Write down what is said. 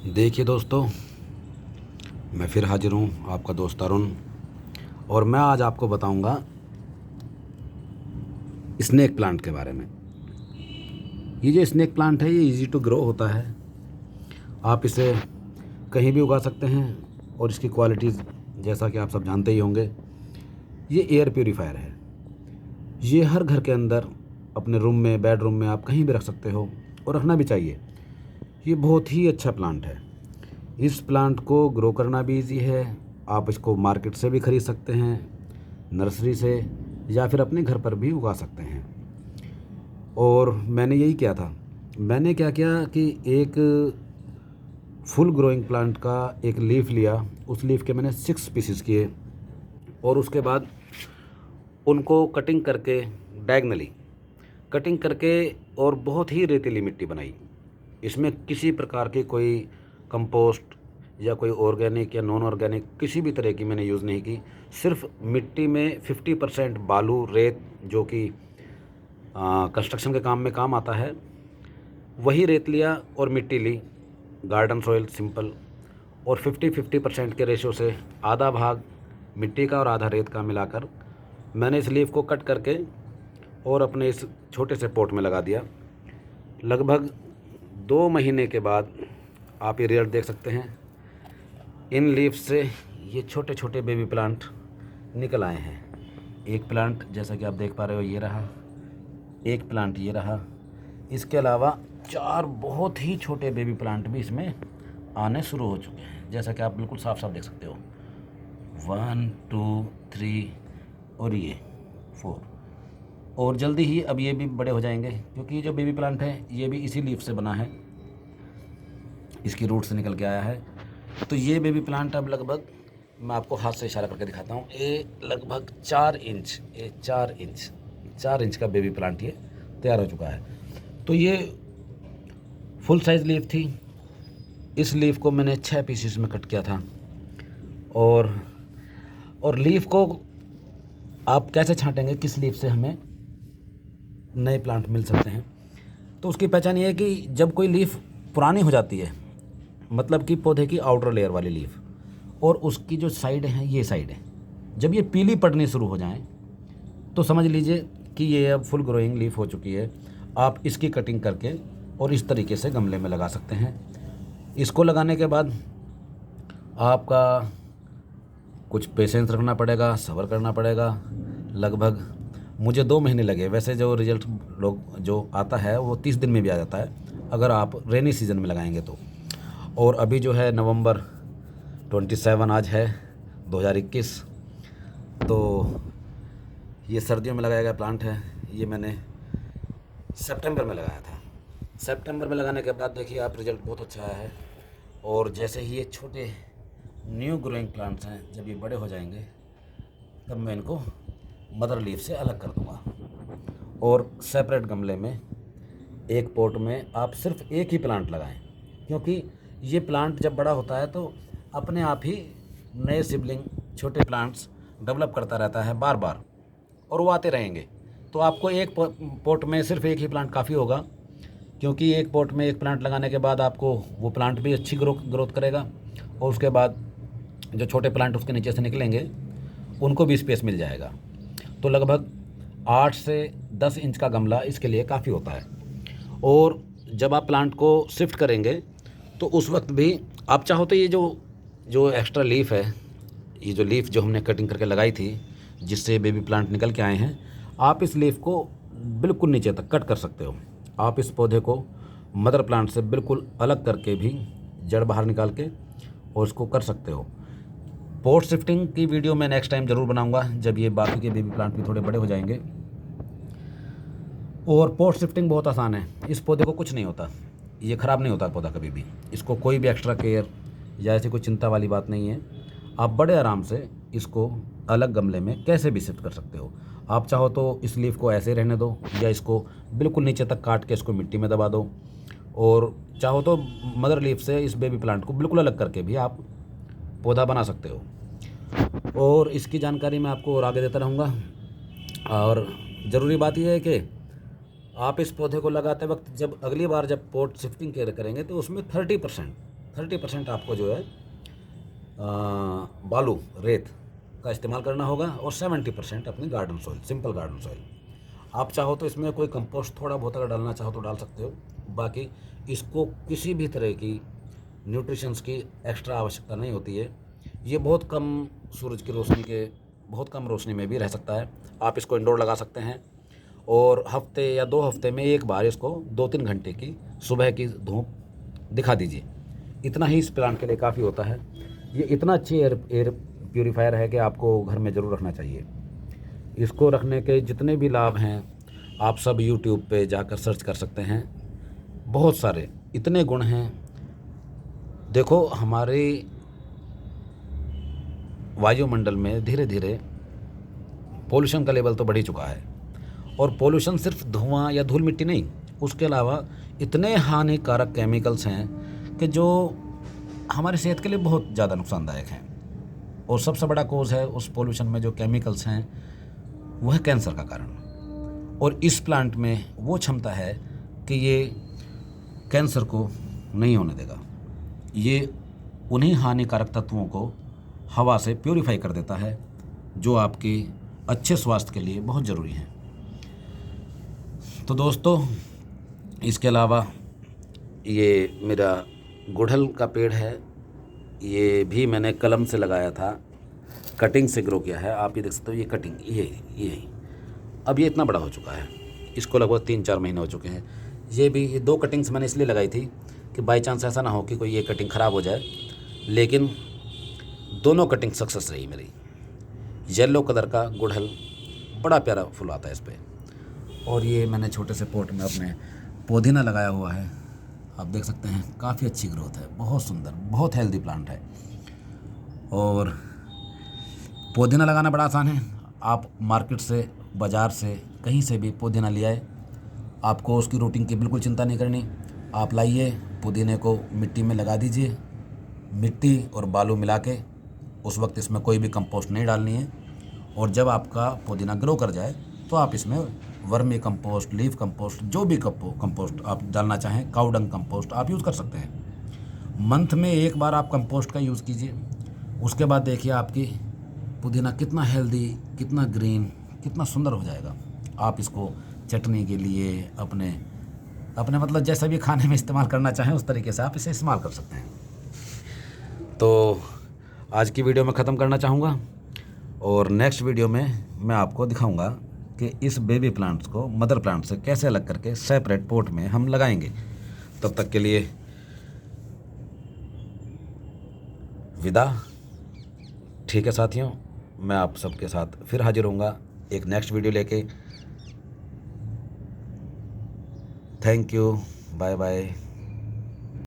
देखिए दोस्तों, मैं फिर हाजिर हूँ, आपका दोस्त अरुण। और मैं आज आपको बताऊंगा स्नेक प्लांट के बारे में। ये जो स्नेक प्लांट है, ये इजी टू ग्रो होता है। आप इसे कहीं भी उगा सकते हैं और इसकी क्वालिटीज़ जैसा कि आप सब जानते ही होंगे। ये एयर प्योरीफायर है। ये हर घर के अंदर, अपने रूम में, बेडरूम में, आप कहीं भी रख सकते हो और रखना भी चाहिए। ये बहुत ही अच्छा प्लांट है। इस प्लांट को ग्रो करना भी इजी है। आप इसको मार्केट से भी ख़रीद सकते हैं, नर्सरी से, या फिर अपने घर पर भी उगा सकते हैं। और मैंने यही किया था। मैंने क्या किया कि एक फुल ग्रोइंग प्लांट का एक लीफ लिया। उस लीफ के मैंने 6 पीसेस किए और उसके बाद उनको कटिंग करके, डायगनली कटिंग करके, और बहुत ही रेतीली मिट्टी बनाई। इसमें किसी प्रकार की कोई कंपोस्ट या कोई ऑर्गेनिक या नॉन ऑर्गेनिक किसी भी तरह की मैंने यूज़ नहीं की। सिर्फ मिट्टी में 50% बालू, रेत, जो कि कंस्ट्रक्शन के काम में काम आता है, वही रेत लिया और मिट्टी ली, गार्डन सॉइल सिंपल। और 50-50% के रेशो से आधा भाग मिट्टी का और आधा रेत का मिलाकर मैंने इस लीफ को कट करके और अपने इस छोटे से पॉट में लगा दिया। लगभग 2 महीने के बाद आप ये रिजल्ट देख सकते हैं। इन लीव्स से ये छोटे छोटे बेबी प्लांट निकल आए हैं। एक प्लांट जैसा कि आप देख पा रहे हो ये रहा, एक प्लांट ये रहा। इसके अलावा 4 बहुत ही छोटे बेबी प्लांट भी इसमें आने शुरू हो चुके हैं, जैसा कि आप बिल्कुल साफ साफ देख सकते हो। 1 2 3 और ये 4। और जल्दी ही अब ये भी बड़े हो जाएंगे, क्योंकि ये जो बेबी प्लांट है ये भी इसी लीफ से बना है, इसकी रूट से निकल के आया है। तो ये बेबी प्लांट अब लगभग, मैं आपको हाथ से इशारा करके दिखाता हूँ, ये लगभग 4 इंच, ये 4 इंच का बेबी प्लांट ये तैयार हो चुका है। तो ये फुल साइज़ लीफ थी। इस लीफ को मैंने 6 पीसेस में कट किया था। और लीफ को आप कैसे छांटेंगे, किस लीफ से हमें नए प्लांट मिल सकते हैं, तो उसकी पहचान ये है कि जब कोई लीफ पुरानी हो जाती है, मतलब कि पौधे की आउटर लेयर वाली लीफ, और उसकी जो साइड है, ये साइड है, जब ये पीली पड़नी शुरू हो जाए तो समझ लीजिए कि ये अब फुल ग्रोइंग लीफ हो चुकी है। आप इसकी कटिंग करके और इस तरीके से गमले में लगा सकते हैं। इसको लगाने के बाद आपका कुछ पेशेंस रखना पड़ेगा, सब्र करना पड़ेगा। लगभग मुझे 2 महीने लगे। वैसे जो रिज़ल्ट लोग जो आता है वो 30 दिन में भी आ जाता है, अगर आप रेनी सीज़न में लगाएंगे तो। और अभी जो है नवंबर 27 आज है 2021, तो ये सर्दियों में लगाया गया प्लांट है। ये मैंने सितंबर में लगाया था। सितंबर में लगाने के बाद देखिए आप, रिज़ल्ट बहुत अच्छा आया है। और जैसे ही ये छोटे न्यू ग्रोइंग प्लांट्स हैं, जब ये बड़े हो जाएंगे तब मैं इनको मदर लीफ से अलग कर दूंगा और सेपरेट गमले में, एक पॉट में आप सिर्फ एक ही प्लांट लगाएं, क्योंकि ये प्लांट जब बड़ा होता है तो अपने आप ही नए सिबलिंग छोटे प्लांट्स डेवलप करता रहता है बार बार, और वो आते रहेंगे। तो आपको एक पॉट में सिर्फ एक ही प्लांट काफ़ी होगा, क्योंकि एक पॉट में एक प्लांट लगाने के बाद आपको वो प्लांट भी अच्छी ग्रोथ करेगा, और उसके बाद जो छोटे प्लांट उसके नीचे से निकलेंगे उनको भी स्पेस मिल जाएगा। तो लगभग 8 से 10 इंच का गमला इसके लिए काफ़ी होता है। और जब आप प्लांट को शिफ्ट करेंगे तो उस वक्त भी आप चाहो तो ये जो एक्स्ट्रा लीफ है, ये जो लीफ जो हमने कटिंग करके लगाई थी जिससे बेबी प्लांट निकल के आए हैं, आप इस लीफ को बिल्कुल नीचे तक कट कर सकते हो। आप इस पौधे को मदर प्लांट से बिल्कुल अलग करके भी जड़ बाहर निकाल के और इसको कर सकते हो। पॉट शिफ्टिंग की वीडियो मैं नेक्स्ट टाइम ज़रूर बनाऊंगा, जब ये बाकी के बेबी प्लांट भी थोड़े बड़े हो जाएंगे। और पॉट शिफ्टिंग बहुत आसान है। इस पौधे को कुछ नहीं होता, ये ख़राब नहीं होता पौधा कभी भी। इसको कोई भी एक्स्ट्रा केयर या ऐसी कोई चिंता वाली बात नहीं है। आप बड़े आराम से इसको अलग गमले में कैसे भी शिफ्ट कर सकते हो। आप चाहो तो इस लीफ को ऐसे रहने दो, या इसको बिल्कुल नीचे तक काट के इसको मिट्टी में दबा दो, और चाहो तो मदर लीफ से इस बेबी प्लांट को बिल्कुल अलग करके भी आप पौधा बना सकते हो। और इसकी जानकारी मैं आपको और आगे देता रहूँगा। और ज़रूरी बात यह है कि आप इस पौधे को लगाते वक्त जब अगली बार जब पॉट शिफ्टिंग केयर करेंगे तो उसमें 30% 30% आपको जो है बालू रेत का इस्तेमाल करना होगा और 70% अपनी garden soil, simple garden soil. आप चाहो तो इसमें कोई कंपोस्ट थोड़ा बहुत अगर डालना चाहो तो डाल सकते हो। बाकी इसको किसी भी तरह की न्यूट्रिशंस की एक्स्ट्रा आवश्यकता नहीं होती है। ये बहुत कम सूरज की रोशनी के, बहुत कम रोशनी में भी रह सकता है। आप इसको इंडोर लगा सकते हैं और हफ्ते या 2 हफ्ते में एक बार इसको 2-3 घंटे की सुबह की धूप दिखा दीजिए। इतना ही इस प्लांट के लिए काफ़ी होता है। ये इतना अच्छी एयर प्यूरीफायर है कि आपको घर में ज़रूर रखना चाहिए। इसको रखने के जितने भी लाभ हैं आप सब यूट्यूब पे जाकर सर्च कर सकते हैं। बहुत सारे इतने गुण हैं। देखो, हमारे वायुमंडल में धीरे धीरे पोल्यूशन का लेवल तो बढ़ ही चुका है, और पोल्यूशन सिर्फ धुआं या धूल मिट्टी नहीं, उसके अलावा इतने हानिकारक केमिकल्स हैं कि जो हमारी सेहत के लिए बहुत ज़्यादा नुकसानदायक हैं। और सबसे बड़ा कोज़ है उस पोल्यूशन में जो केमिकल्स हैं वह है कैंसर का कारण। और इस प्लांट में वो क्षमता है कि ये कैंसर को नहीं होने देगा। ये उन्हीं हानिकारक तत्वों को हवा से प्यूरीफाई कर देता है जो आपके अच्छे स्वास्थ्य के लिए बहुत ज़रूरी हैं। तो दोस्तों, इसके अलावा ये मेरा गुड़हल का पेड़ है, ये भी मैंने कलम से लगाया था, कटिंग से ग्रो किया है। आप ये देख सकते हो, ये कटिंग ये अब ये इतना बड़ा हो चुका है। इसको लगभग 3-4 महीने हो चुके हैं। ये भी 2 कटिंग्स मैंने इसलिए लगाई थी कि बाई चांस ऐसा ना हो कि कोई ये कटिंग ख़राब हो जाए, लेकिन दोनों कटिंग सक्सेस रही मेरी। येलो कलर का गुड़हल, बड़ा प्यारा फूल आता है इस पर। और ये मैंने छोटे से पॉट में अपने पुदीना लगाया हुआ है। आप देख सकते हैं काफ़ी अच्छी ग्रोथ है, बहुत सुंदर, बहुत हेल्दी प्लांट है। और पुदीना लगाना बड़ा आसान है। आप मार्केट से, बाज़ार से, कहीं से भी पुदीना ले आए, आपको उसकी रूटिंग की बिल्कुल चिंता नहीं करनी। आप लाइए, पुदीने को मिट्टी में लगा दीजिए, मिट्टी और बालू मिला के। उस वक्त इसमें कोई भी कंपोस्ट नहीं डालनी है। और जब आपका पुदीना ग्रो कर जाए तो आप इसमें वर्मी कंपोस्ट, लीफ कंपोस्ट, जो भी कंपोस्ट आप डालना चाहें, काऊ डंग कंपोस्ट आप यूज़ कर सकते हैं। मंथ में एक बार आप कंपोस्ट का यूज़ कीजिए। उसके बाद देखिए आपकी पुदीना कितना हेल्दी, कितना ग्रीन, कितना सुंदर हो जाएगा। आप इसको चटनी के लिए, अपने मतलब जैसा भी खाने में इस्तेमाल करना चाहें उस तरीके से आप इसे इस्तेमाल कर सकते हैं। तो आज की वीडियो में ख़त्म करना चाहूँगा, और नेक्स्ट वीडियो में मैं आपको दिखाऊंगा कि इस बेबी प्लांट्स को मदर प्लांट से कैसे अलग करके सेपरेट पॉट में हम लगाएंगे। तब तक के लिए विदा। ठीक है साथियों, मैं आप सबके साथ फिर हाजिर होऊंगा एक नेक्स्ट वीडियो लेके। Thank you, bye bye.